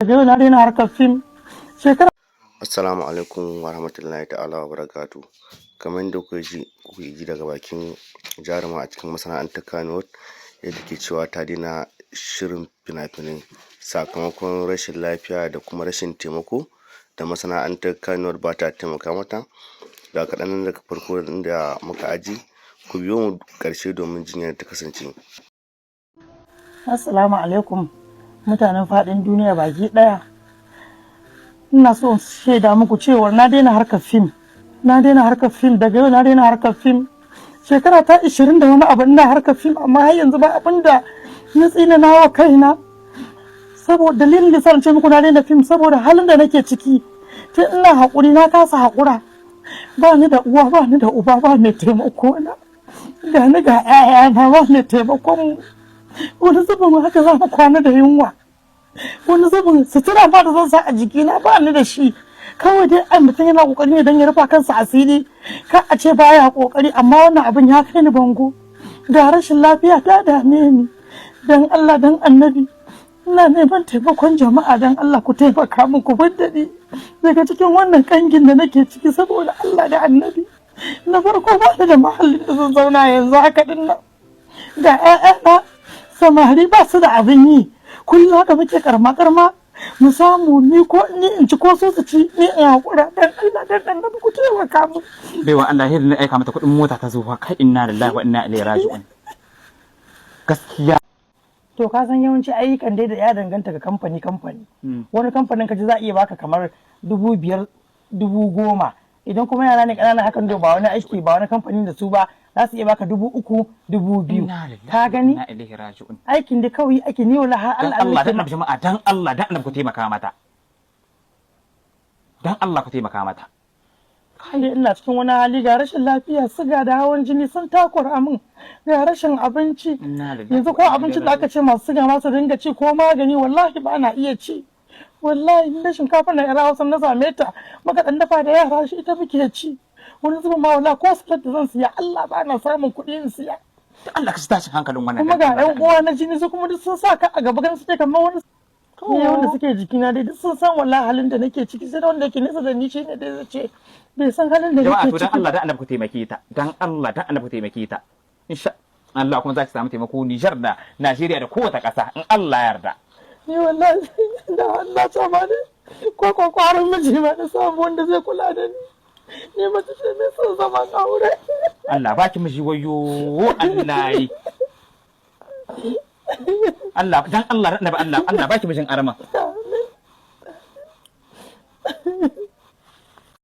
daga yau na daina harkar fim shekara. Assalamu alaikum wa rahmatullahi ta'ala wa barakatu. Kamar yadda kuke ji daga bakin jaruma a cikin masana'antar Kannywood yadda ke cewa ta daina shirin fina-finai sakamakon rashin lafiya da kuma rashin taimako da masana'antar Kannywood ba ta taimaka mata. Da kaɗan daga farko da muka aji ku biyo mu ƙarshe domin jin yadda ta kasance. Assalamu alaikum mutanen faɗin duniya baki ɗaya. Ina so in shaida muku cewa na daina harkar fim. Daga yau na daina harkar fim. Shekara ta 20 da wani abu ina harkar fim amma har yanzu ba abin da na tsina wa kaina. Saboda dalilin da sa ce muku na daina fim saboda halin da nake ciki. Tun ina haƙuri na kasa haƙura. Ba ni da uwa ba ni da uba ba mai taimako na. Ga ni ga 'ya'yana ba mai taimakon mu. Wani zubin haka za mu kwana da yunwa. Wani zubin sutura ba da zan sa a jikina ba ni da shi. Kawai dai ai mutum yana kokari ne don ya rufa kansa asiri. Ka a ce baya kokari amma wannan abin ya kai ni bango. Ga rashin lafiya ta dame ni. Dan Allah dan Annabi. Ina neman taimakon jama'a dan Allah ku taimaka min ku ni daga cikin wannan kangin da nake ciki saboda Allah da Annabi. Na farko ba da mahallin da zan zauna yanzu haka din nan. Ga 'ya'yana samari ba su da abin yi kullum haka muke karma mu samu ni ko ni in ci ko so su ci ni in hakura dan Allah dan ku taimaka mu. Baiwa Allah hirin na aika mata kuɗin mota ta zo fa kai inna lillahi wa inna ilaihi raji'un. Gaskiya to ka san yawanci ayyukan dai da ya danganta ga kamfani wani kamfanin ka ji za a iya baka kamar 5,000 10,000 idan kuma yara ne ƙanana hakan da ba wani aiki ba wani kamfanin da su ba za su iya baka 3,000 2,000 ka gani aikin da kawai ake ni wala har Allah dan jama'a dan Allah dan ku taimaka mata dan Allah ku taimaka mata. Kai ina cikin wani hali ga rashin lafiya siga da hawan jini sun takura min ga rashin abinci yanzu ko abincin da aka ce masu siga ma su dinga ci ko magani wallahi ba na iya ci wallahi da shinkafa na yara Hausa na same ta maka dan dafa da yara shi ita muke ci wani zuba ma wallahi ko salad da zan siya Allah ba na samun kuɗi in siya. Allah ka tashi hankalin wannan kuma ga ƴan uwa na jini su kuma duk sun sa ka a gaba gan su kamar wani ne wanda suke jikina dai duk sun san wallahi halin da nake ciki sai da wanda yake nesa da ni shi ne dai zai ce bai san halin da nake ciki. Dan Allah dan annabi ku taimake ta dan Allah dan annabi ku taimake ta insha Allah kuma za ki samu taimako Niger da Najeriya da kowace ƙasa in Allah ya yarda. Ni wallahi da Allah ta ma ne ko kwarin miji ma na samu wanda zai kula da ni mace ce mai son zaman aure. Allah baki miji wayo Allah yi Allah dan Allah baki mijin arama.